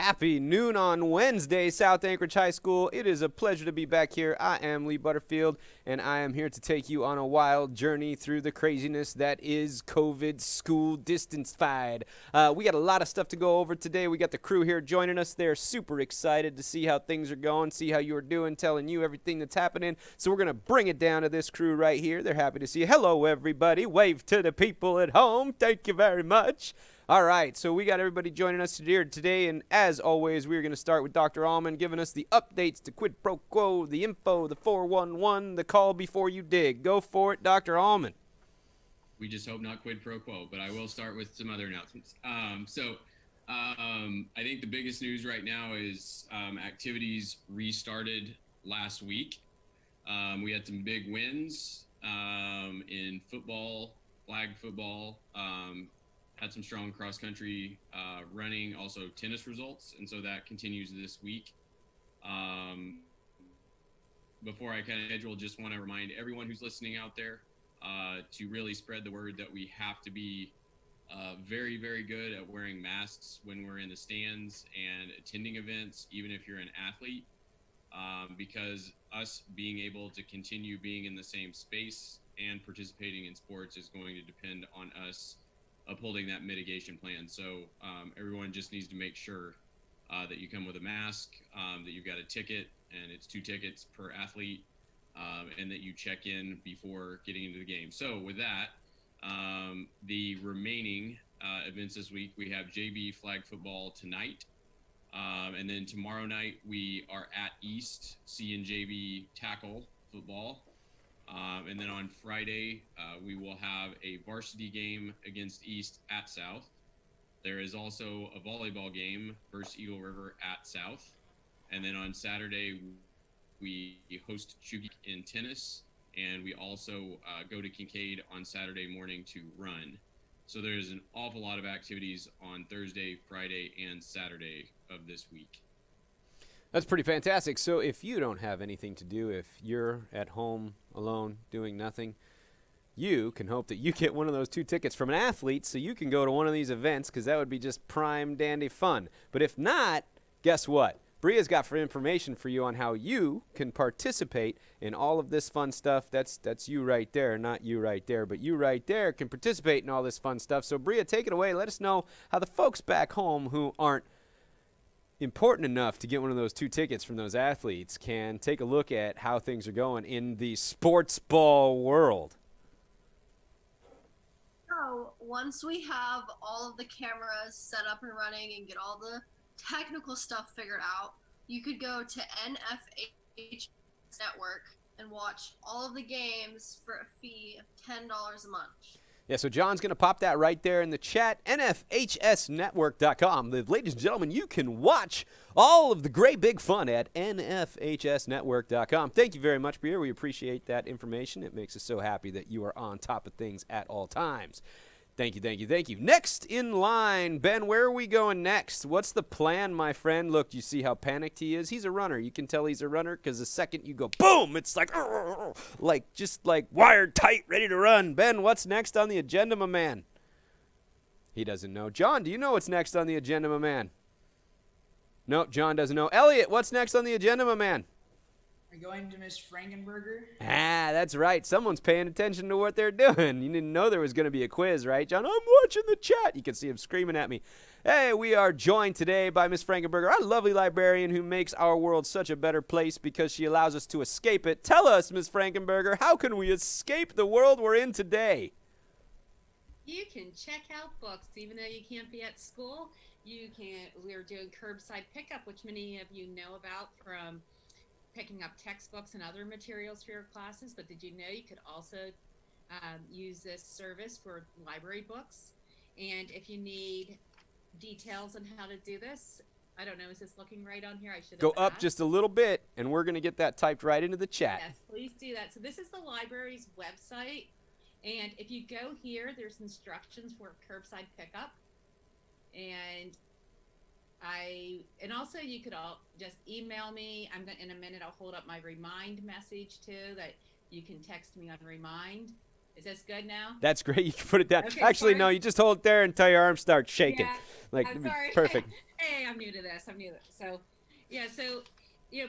Happy noon on Wednesday, South Anchorage High School. It is a pleasure to be back here. I am Lee Butterfield, and I am here to take you on a wild journey through the craziness that is COVID school distance-fied. We got a lot of stuff to go over today. We got the crew here joining us. They're super excited to see how things are going, see how you're doing, telling you everything that's happening. So we're going to bring it down to this crew right here. They're happy to see you. Hello, everybody. Wave to the people at home. Thank you very much. All right, so we got everybody joining us here today, and as always, we're going to start with Dr. Allman giving us the updates, the quid pro quo, the info, the 411, the call before you dig. Go for it, Dr. Allman. We just hope not quid pro quo, but I will start with some other announcements. I think the biggest news right now is activities restarted last week. We had some big wins in football, flag football, had some strong cross-country running, also tennis results, and so that continues this week. Before I kind of schedule, just want to remind everyone who's listening out there to really spread the word that we have to be very, very good at wearing masks when we're in the stands and attending events, even if you're an athlete, because us being able to continue being in the same space and participating in sports is going to depend on us upholding that mitigation plan. So everyone just needs to make sure that you come with a mask, that you've got a ticket, and it's 2 tickets per athlete, and that you check in before getting into the game. So with that, the remaining events this week, we have JV flag football tonight. And then tomorrow night, we are at East, C and JV tackle football. And then on Friday, we will have a varsity game against East at South. There is also a volleyball game versus Eagle River at South. And then on Saturday, we host Chugi in tennis. And we also go to Kincaid on Saturday morning to run. So there's an awful lot of activities on Thursday, Friday, and Saturday of this week. That's pretty fantastic. So if you don't have anything to do, if you're at home alone doing nothing, you can hope that you get one of those 2 tickets from an athlete so you can go to one of these events, because that would be just prime dandy fun. But if not, guess what? Bria's got information for you on how you can participate in all of this fun stuff. That's you right there, not you right there, but you right there can participate in all this fun stuff. So Bria, take it away. Let us know how the folks back home who aren't important enough to get one of those 2 tickets from those athletes can take a look at how things are going in the sports ball world. So once we have all of the cameras set up and running and get all the technical stuff figured out, you could go to NFH Network and watch all of the games for a fee of $10 a month. Yeah, so John's going to pop that right there in the chat, nfhsnetwork.com. Ladies and gentlemen, you can watch all of the great big fun at nfhsnetwork.com. Thank you very much, Bria. We appreciate that information. It makes us so happy that you are on top of things at all times. Thank you, thank you, thank you. Next in line, Ben, where are we going next? What's the plan, my friend? Look, you see how panicked he is? He's a runner. You can tell he's a runner because the second you go, boom, it's like just like wired tight, ready to run. Ben, what's next on the agenda, my man? He doesn't know. John, do you know what's next on the agenda, my man? No, John doesn't know. Elliot, what's next on the agenda, my man? We're going to Miss Frankenberger. Ah, that's right. Someone's paying attention to what they're doing. You didn't know there was going to be a quiz, right, John? I'm watching the chat. You can see him screaming at me. Hey, we are joined today by Miss Frankenberger, our lovely librarian who makes our world such a better place because she allows us to escape it. Tell us, Miss Frankenberger, how can we escape the world we're in today? You can check out books, even though you can't be at school. We're doing curbside pickup, which many of you know about from picking up textbooks and other materials for your classes, but did you know you could also use this service for library books? And if you need details on how to do this, I don't know, is this looking right on here? I should go up just a little bit, and we're going to get that typed right into the chat. Yes, please do that. So this is the library's website, and if you go here, there's instructions for curbside pickup, and also you could all just email me. In a minute I'll hold up my Remind message too, that you can text me on Remind. Is this good now? That's great. You can put it down. Okay, Actually, sorry. no, you just hold it there until your arms start shaking. Yeah, Like, I'm sorry. perfect. Hey, I'm new to this. So, yeah, so,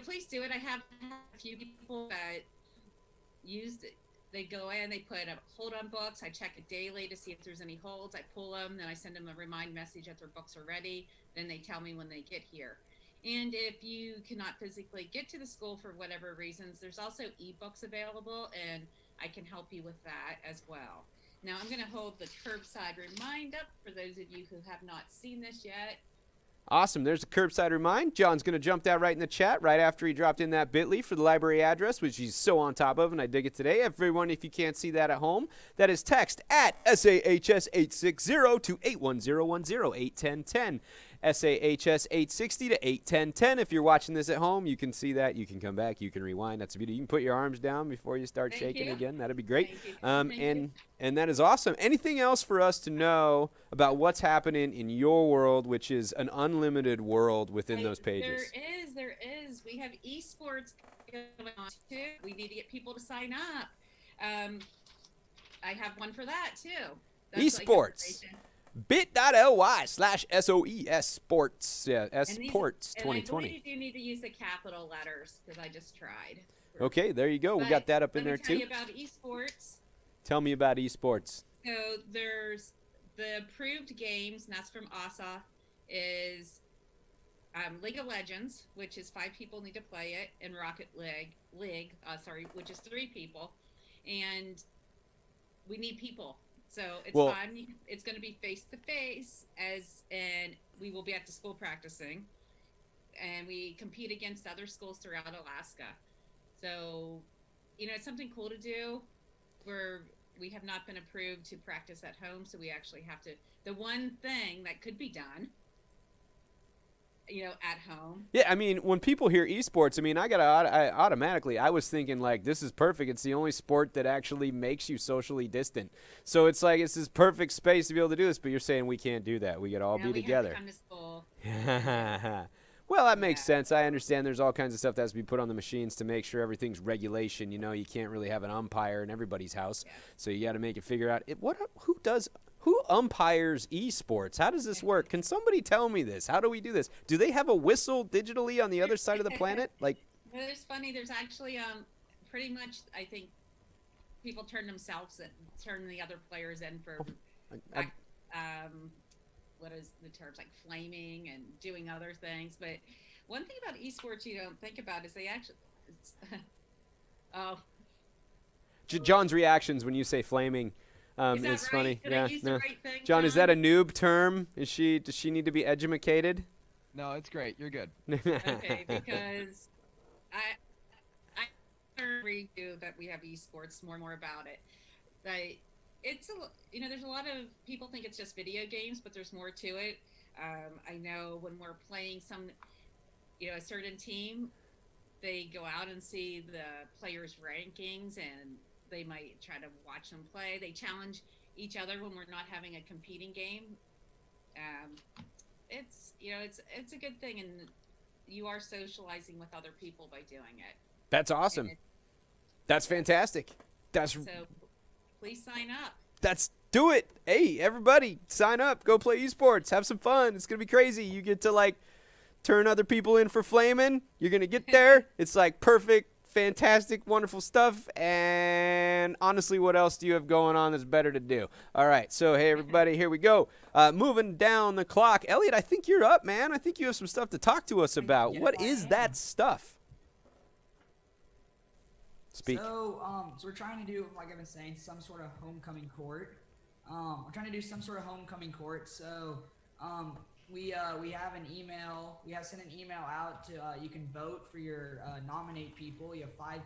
please do it. I have a few people that used it. They go in, they put a hold on books. I check it daily to see if there's any holds. I pull them, then I send them a remind message that their books are ready. Then they tell me when they get here. And if you cannot physically get to the school for whatever reasons, there's also ebooks available, and I can help you with that as well. Now I'm going to hold the curbside remind up for those of you who have not seen this yet. Awesome. There's a curbside remind. John's going to jump that right in the chat right after he dropped in that bit.ly for the library address, which he's so on top of, and I dig it today. Everyone, if you can't see that at home, that is text at SAHS860 to 81010, 81010. SAHS 860 to 81010. If you're watching this at home, you can see that. You can come back. You can rewind. That's a beauty. You can put your arms down before you start shaking again. That'd be great. Thank you. And that is awesome. Anything else for us to know about what's happening in your world, which is an unlimited world within those pages? There is. We have esports going on too. We need to get people to sign up. I have one for that too. Esports. bit.ly/SOES sports. Yeah, sports 2020. And I believe you need to use the capital letters because I just tried. Okay, there you go. We got that up in there too. Let me tell you about esports. Tell me about esports. So there's the approved games, and that's from ASA, is League of Legends, which is 5 people need to play it, and Rocket League, which is 3 people, and we need people. So it's fun. It's going to be face to face, and we will be at the school practicing, and we compete against other schools throughout Alaska. So, it's something cool to do. We have not been approved to practice at home, so we actually have to. The one thing that could be done, at home. Yeah, I mean, when people hear esports, I mean, I automatically, I was thinking, like, this is perfect. It's the only sport that actually makes you socially distant. So it's like, it's this perfect space to be able to do this, but you're saying we can't do that. We could all be together. Have to come to school. Well, that makes sense. I understand there's all kinds of stuff that has to be put on the machines to make sure everything's regulation. You can't really have an umpire in everybody's house. Yeah. So you got to make it figure out who umpires esports? How does this work? Can somebody tell me this? How do we do this? Do they have a whistle digitally on the other side of the planet? Like, it's funny. There's actually pretty much, I think people turn the other players in for what is the terms, like flaming and doing other things. But one thing about esports you don't think about is they actually John's reactions when you say flaming. It's right? funny. Did yeah, I use the right thing, John, is that a noob term? Does she need to be edumacated? No, it's great. You're good. Okay, because I agree too that we have esports more and more about it. It's there's a lot of people think it's just video games, but there's more to it. I know when we're playing a certain team, they go out and see the players' rankings, and they might try to watch them play. They challenge each other when we're not having a competing game. It's a good thing, and you are socializing with other people by doing it. That's awesome. That's fantastic. So please sign up. Do it. Hey, everybody, sign up. Go play esports. Have some fun. It's gonna be crazy. You get to turn other people in for flaming. You're gonna get there. It's perfect. Fantastic, wonderful stuff, and honestly, what else do you have going on that's better to do? All right, so hey, everybody, here we go. Moving down the clock. Elliot, I think you're up, man. I think you have some stuff to talk to us about. What is that stuff? Speak. So we're trying to do, like I've been saying, some sort of homecoming court. We're trying to do some sort of homecoming court, so we have an email. We have sent an email out to you can vote for your nominate people. You have 5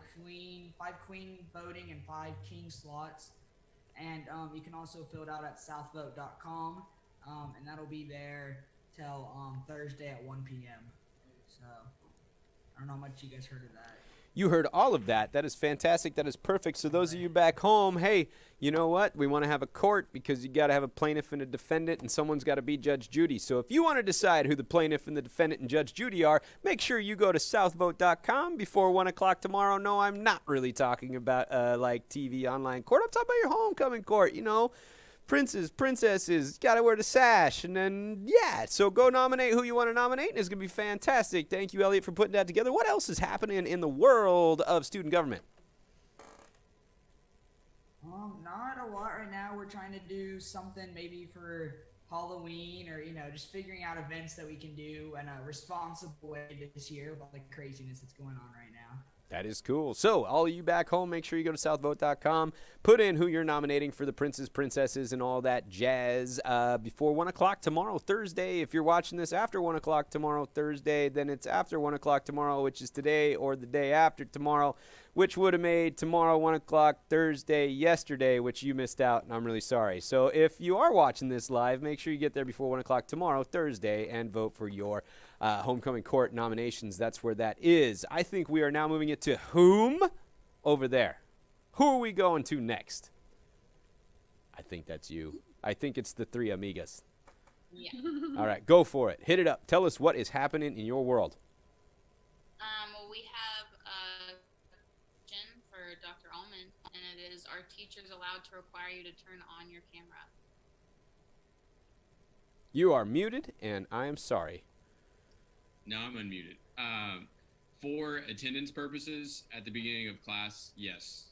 queen voting and 5 king slots, and you can also fill it out at southvote.com, and that'll be there till Thursday at 1 p.m. So I don't know how much you guys heard of that. You heard all of that. That is fantastic. That is perfect. So those of you back home, hey, you know what? We want to have a court because you got to have a plaintiff and a defendant, and someone's got to be Judge Judy. So if you want to decide who the plaintiff and the defendant and Judge Judy are, make sure you go to southvote.com before 1 o'clock tomorrow. No, I'm not really talking about like TV online court. I'm talking about your homecoming court, you know. Princes, princesses, gotta wear the sash, and then, yeah, so go nominate who you want to nominate, and it's gonna be fantastic. Thank you, Elliot, for putting that together. What else is happening in the world of student government? Not a lot right now. We're trying to do something maybe for Halloween, or just figuring out events that we can do in a responsible way this year with all the craziness that's going on right now. That is cool. So, all of you back home, make sure you go to southvote.com. Put in who you're nominating for the princes, princesses, and all that jazz before 1 o'clock tomorrow, Thursday. If you're watching this after 1 o'clock tomorrow, Thursday, then it's after 1 o'clock tomorrow, which is today, or the day after tomorrow, which would have made tomorrow 1 o'clock Thursday yesterday, which you missed out, and I'm really sorry. So, if you are watching this live, make sure you get there before 1 o'clock tomorrow, Thursday, and vote for your homecoming court nominations. That's where that is. I think we are now moving it to whom over there. Who are we going to next? I think that's you. I think it's the three amigas. Yeah. All right, go for it. Hit it up. Tell us what is happening in your world. We have a question for Dr. Allman, and it is, are teachers allowed to require you to turn on your camera? You are muted, and I am sorry. No, I'm unmuted. For attendance purposes, at the beginning of class, yes.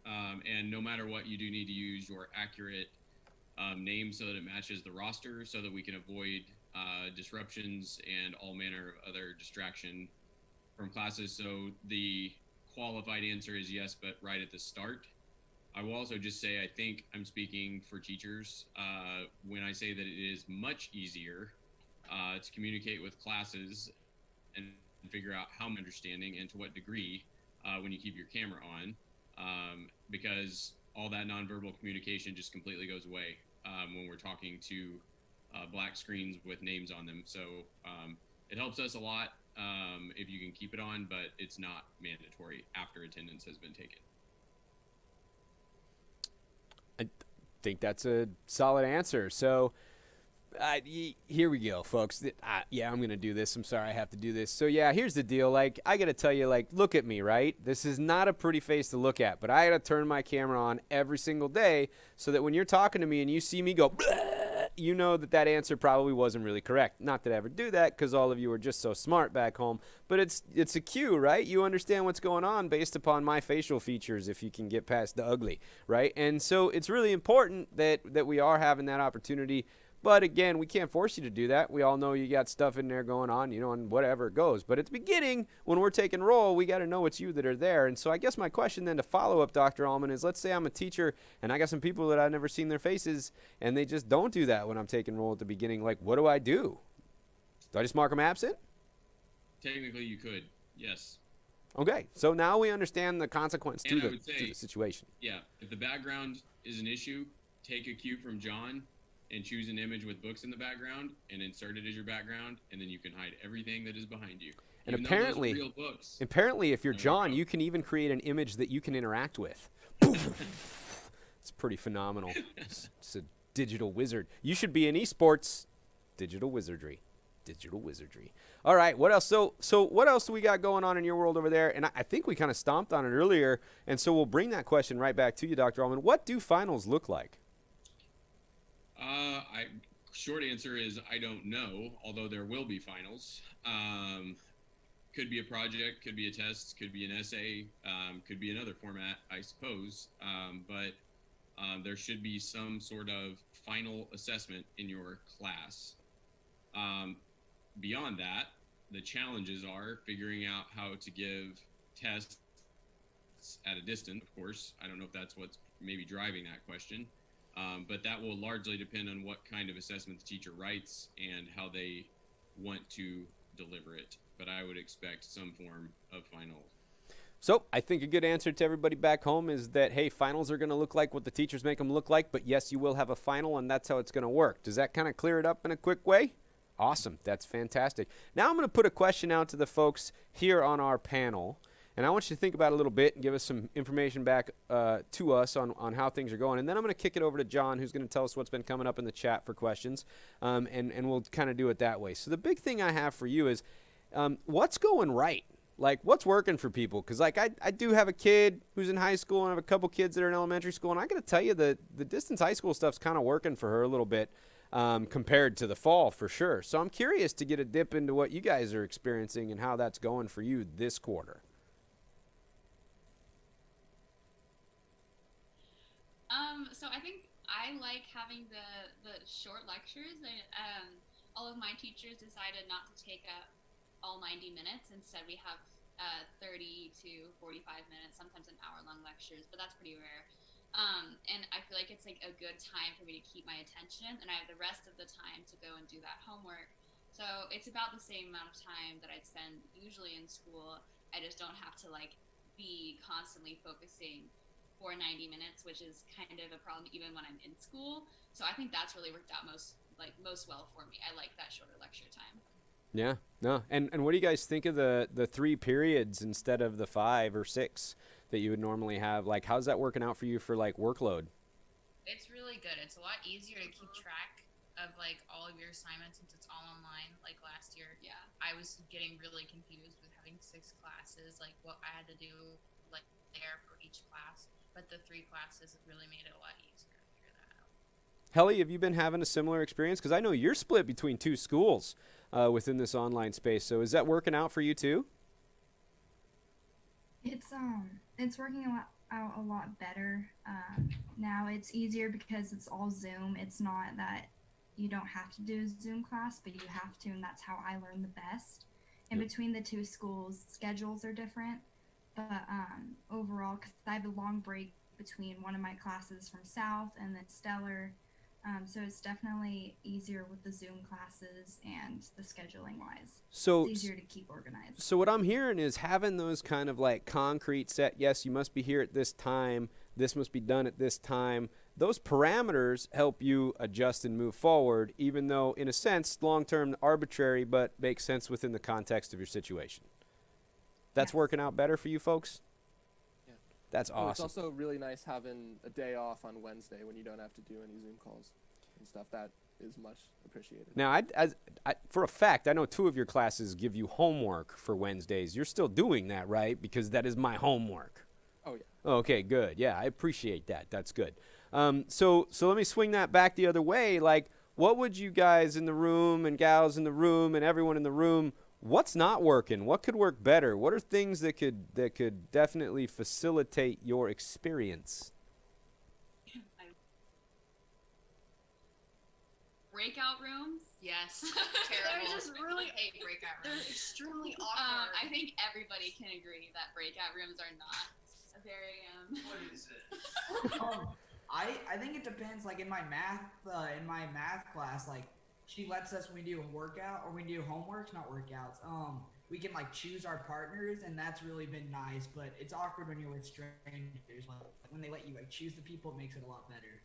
And no matter what, you do need to use your accurate name so that it matches the roster, so that we can avoid disruptions and all manner of other distraction from classes. So the qualified answer is yes, but right at the start. I will also just say, I think I'm speaking for teachers when I say that it is much easier to communicate with classes and figure out how I'm understanding and to what degree when you keep your camera on, because all that nonverbal communication just completely goes away when we're talking to black screens with names on them. So it helps us a lot if you can keep it on, but it's not mandatory after attendance has been taken. I think that's a solid answer. So here we go, folks. Yeah, I'm going to do this. I'm sorry I have to do this. So, yeah, here's the deal. Like, I got to tell you, like, look at me, right? This is not a pretty face to look at, but I got to turn my camera on every single day so that when you're talking to me and you see me go, bleh, you know that answer probably wasn't really correct. Not that I ever do that because all of you are just so smart back home, but it's a cue, right? You understand what's going on based upon my facial features if you can get past the ugly, right? And so it's really important that we are having that opportunity. But again, we can't force you to do that. We all know you got stuff in there going on, and whatever it goes. But at the beginning, when we're taking roll, we got to know it's you that are there. And so I guess my question then to follow up, Dr. Allman, is let's say I'm a teacher and I got some people that I've never seen their faces and they just don't do that when I'm taking roll at the beginning. Like, what do I do? Do I just mark them absent? Technically, you could, yes. Okay, so now we understand the consequence to And I the would say, situation. Yeah, if the background is an issue, take a cue from John and choose an image with books in the background and insert it as your background, and then you can hide everything that is behind you. And Even though those are apparently, real books. if you're There we John, go. you can even create an image that you can interact with. It's pretty phenomenal. It's a digital wizard. You should be in esports. Digital wizardry. Digital wizardry. All right, what else? So what else do we got going on in your world over there? And I think we kind of stomped on it earlier, and so we'll bring that question right back to you, Dr. Allman. What do finals look like? Short answer is I don't know, although there will be finals. Could be a project, could be a test, could be an essay, could be another format, I suppose. But there should be some sort of final assessment in your class. Beyond that, the challenges are figuring out how to give tests at a distance, of course. I don't know if that's what's maybe driving that question. But that will largely depend on what kind of assessment the teacher writes and how they want to deliver it. But I would expect some form of final. So I think a good answer to everybody back home is that, hey, finals are going to look like what the teachers make them look like, but yes, you will have a final, and that's how it's going to work. Does that kind of clear it up in a quick way? Awesome. That's fantastic. Now I'm going to put a question out to the folks here on our panel. And I want you to think about it a little bit and give us some information back to us on how things are going. And then I'm going to kick it over to John, who's going to tell us what's been coming up in the chat for questions. And we'll kind of do it that way. So the big thing I have for you is what's going right? Like, what's working for people? Because, like, I do have a kid who's in high school, and I have a couple kids that are in elementary school, and I got to tell you, the distance high school stuff's kind of working for her a little bit compared to the fall, for sure. So I'm curious to get a dip into what you guys are experiencing and how that's going for you this quarter. So I think I like having the short lectures. All of my teachers decided not to take up all 90 minutes. Instead, we have 30 to 45 minutes, sometimes an hour-long lectures, but that's pretty rare. And I feel like it's like a good time for me to keep my attention, and I have the rest of the time to go and do that homework. So it's about the same amount of time that I'd spend usually in school. I just don't have to like be constantly focusing for 90 minutes, which is kind of a problem even when I'm in school. So I think that's really worked out most well for me. I like that shorter lecture time. Yeah, no. And what do you guys think of the 3 periods instead of the 5 or 6 that you would normally have? Like, how's that working out for you for, like, workload? It's really good. It's a lot easier to keep track of, like, all of your assignments since it's all online. Like, last year, I was getting really confused with having 6 classes, like, what I had to do, like, there for each class. But the 3 classes have really made it a lot easier to figure that out. Helly, have you been having a similar experience? Because I know you're split between 2 schools within this online space. So is that working out for you too? It's working out a lot better. Now it's easier because it's all Zoom. It's not that you don't have to do a Zoom class, but you have to, and that's how I learn the best. In between the 2 schools, schedules are different, but overall, because I have a long break between one of my classes from South and then Stellar, so it's definitely easier with the Zoom classes and the scheduling wise. So it's easier to keep organized. So what I'm hearing is having those kind of like concrete set, yes, you must be here at this time, this must be done at this time. Those parameters help you adjust and move forward, even though in a sense, long-term arbitrary, but makes sense within the context of your situation. That's working out better for you folks? Yeah. That's awesome. It's also really nice having a day off on Wednesday when you don't have to do any Zoom calls and stuff. That is much appreciated. Now, I for a fact, I know 2 of your classes give you homework for Wednesdays. You're still doing that, right? Because that is my homework. Oh, yeah. Okay, good. Yeah, I appreciate that. That's good. So let me swing that back the other way. Like, what would you guys in the room and gals in the room and everyone in the room, what's not working? What could work better? What are things that could definitely facilitate your experience? Breakout rooms? Yes. They're Terrible. just really, I hate breakout they're rooms. extremely awkward. I think everybody can agree that breakout rooms are not very What is it? I think it depends. Like in my math class, like she lets us when we do a workout or we do homework, not workouts. We can like choose our partners, and that's really been nice. But it's awkward when you're with strangers. Like when they let you like choose the people, it makes it a lot better.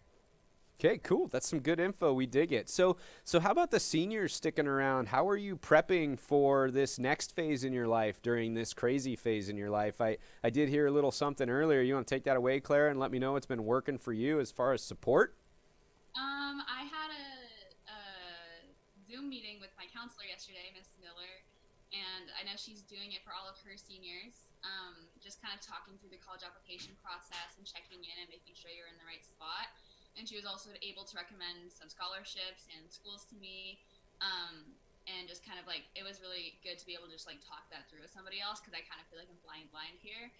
Okay, cool. That's some good info. We dig it. So how about the seniors sticking around? How are you prepping for this next phase in your life during this crazy phase in your life? I did hear a little something earlier. You want to take that away, Clara, and let me know what's been working for you as far as support? I had a Zoom meeting with my counselor yesterday, Miss Miller, and I know she's doing it for all of her seniors. Just kind of talking through the college application process and checking in and making sure you're in the right spot. And she was also able to recommend some scholarships and schools to me. And just kind of like, it was really good to be able to just like talk that through with somebody else, because I kind of feel like I'm flying blind here.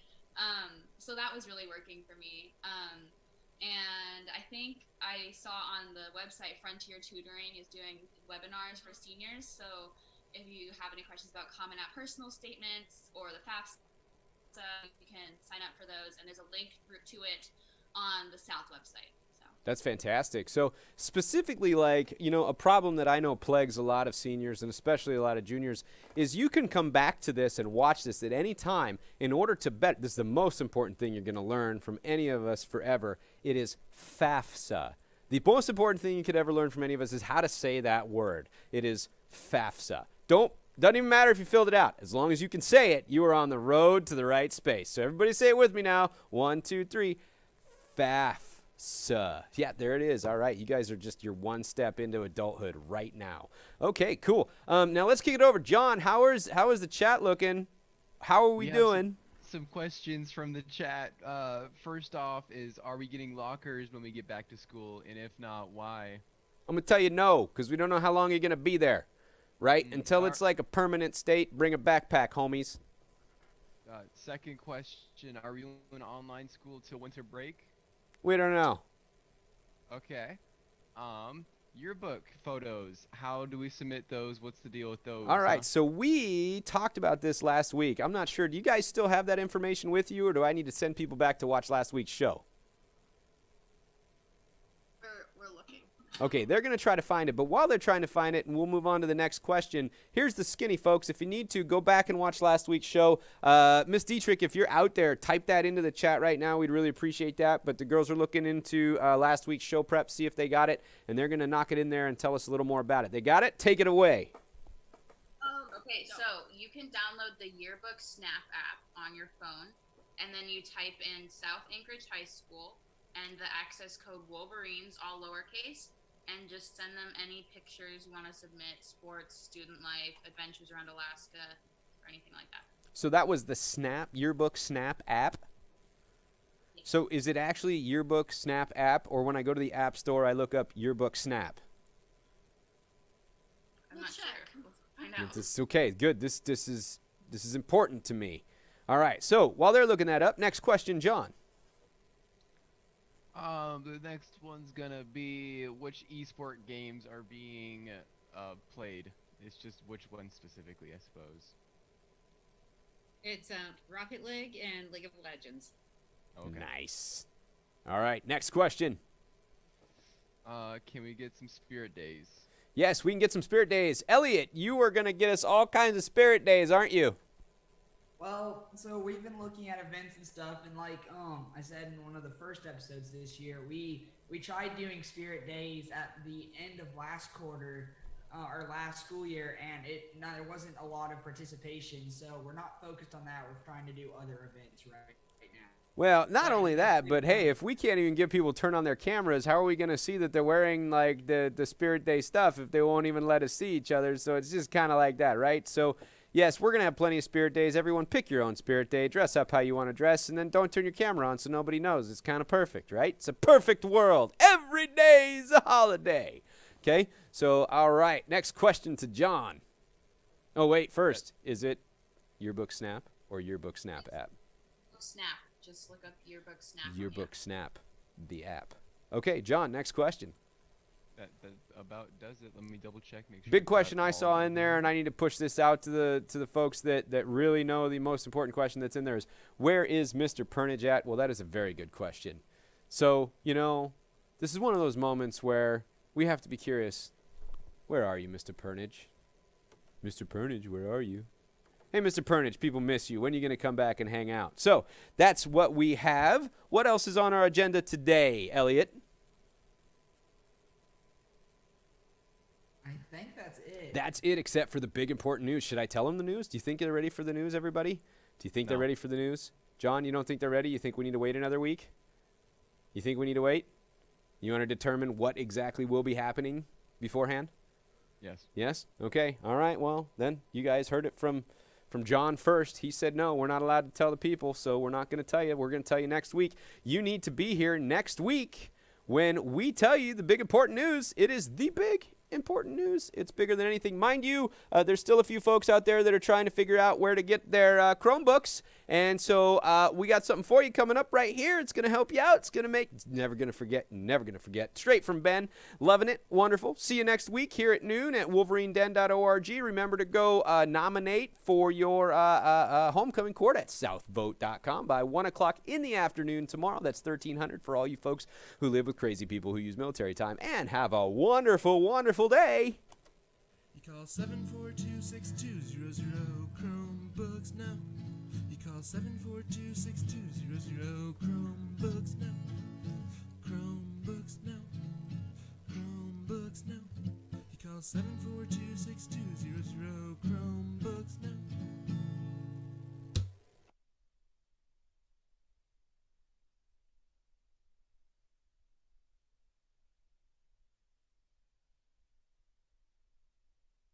So that was really working for me. And I think I saw on the website Frontier Tutoring is doing webinars for seniors. So if you have any questions about Common App personal statements or the FAFSA, you can sign up for those. And there's a link to it on the South website. That's fantastic. So specifically, like, you know, a problem that I know plagues a lot of seniors and especially a lot of juniors is you can come back to this and watch this at any time in order to bet. This is the most important thing you're going to learn from any of us forever. It is FAFSA. The most important thing you could ever learn from any of us is how to say that word. It is FAFSA. Don't Doesn't even matter if you filled it out. As long as you can say it, you are on the road to the right space. So everybody say it with me now. 1, 2, 3. FAFSA. Yeah, there it is. All right. You guys are just your one step into adulthood right now. Okay, cool. Now let's kick it over. John, how is the chat looking? How are we have doing? Some questions from the chat. First off is, are we getting lockers when we get back to school? And if not, why? I'm going to tell you no, because we don't know how long you're going to be there, right? Until it's like a permanent state, bring a backpack, homies. Second question, are we doing online school till winter break? We don't know. Okay. Yearbook photos, how do we submit those? What's the deal with those? All right, so we talked about this last week. I'm not sure. Do you guys still have that information with you, or do I need to send people back to watch last week's show? We're looking. Okay, they're going to try to find it, but while they're trying to find it, and we'll move on to the next question, here's the skinny, folks. If you need to, go back and watch last week's show. Miss Dietrich, if you're out there, type that into the chat right now. We'd really appreciate that, but the girls are looking into last week's show prep, see if they got it, and they're going to knock it in there and tell us a little more about it. They got it? Take it away. Okay, so you can download the Yearbook Snap app on your phone, and then you type in South Anchorage High School and the access code Wolverines, all lowercase, and just send them any pictures you want to submit, sports, student life, adventures around Alaska, or anything like that. So that was the Snap, Yearbook Snap app? Yeah. So is it actually Yearbook Snap app, or when I go to the App Store, I look up Yearbook Snap? I'm We'll not check. sure. We'll find out. It's okay, good. This is important to me. All right, so while they're looking that up, next question, John. The next one's gonna be, which esport games are being played? It's just which one specifically, I suppose. It's Rocket League and League of Legends. Okay. Nice. All right, next question. Can we get some spirit days? Yes, we can get some spirit days. Elliot, you are going to get us all kinds of spirit days, aren't you? Well, so we've been looking at events and stuff, and like I said in one of the first episodes this year, we tried doing Spirit Days at the end of last quarter, or last school year, and there wasn't a lot of participation, so we're not focused on that. We're trying to do other events right now. Well, not only that, but hey, if we can't even get people to turn on their cameras, how are we going to see that they're wearing like the Spirit Day stuff if they won't even let us see each other? So it's just kind of like that, right? So yes, we're going to have plenty of Spirit Days. Everyone pick your own Spirit Day. Dress up how you want to dress, and then don't turn your camera on so nobody knows. It's kind of perfect, right? It's a perfect world. Every day is a holiday. Okay? So, all right. Next question to John. Oh, wait. First, is it Yearbook Snap or Yearbook Snap app? Snap. Just look up Yearbook Snap. Yearbook Snap, the app. Okay, John, next question. That about does it. Let me double check. Make sure. Big question I saw in there, and I need to push this out to the folks that really know the most important question that's in there is, where is Mr. Pernage at? Well, that is a very good question. So, this is one of those moments where we have to be curious. Where are you, Mr. Pernage? Mr. Pernage, where are you? Hey, Mr. Pernage, people miss you. When are you going to come back and hang out? So, that's what we have. What else is on our agenda today, Elliot? I think that's it. That's it, except for the big important news. Should I tell them the news? Do you think they're ready for the news, everybody? Do you think they're ready for the news? John, you don't think they're ready? You think we need to wait another week? You think we need to wait? You want to determine what exactly will be happening beforehand? Yes. Yes? Okay. All right. Well, then you guys heard it from John first. He said, no, we're not allowed to tell the people, so we're not going to tell you. We're going to tell you next week. You need to be here next week when we tell you the big important news. It is the big important news. It's bigger than anything. Mind you, there's still a few folks out there that are trying to figure out where to get their Chromebooks. And so we got something for you coming up right here. It's going to help you out. It's going to make, never going to forget. Straight from Ben. Loving it. Wonderful. See you next week here at noon at wolverineden.org. Remember to go nominate for your homecoming court at southvote.com by 1 o'clock in the afternoon tomorrow. That's 1300 for all you folks who live with crazy people who use military time. And have a wonderful, wonderful day. You call 742-6200 Chromebooks now. You call 742-6200 Chromebooks now. Chromebooks now. Chromebooks now. You call call 742-6200 Chrome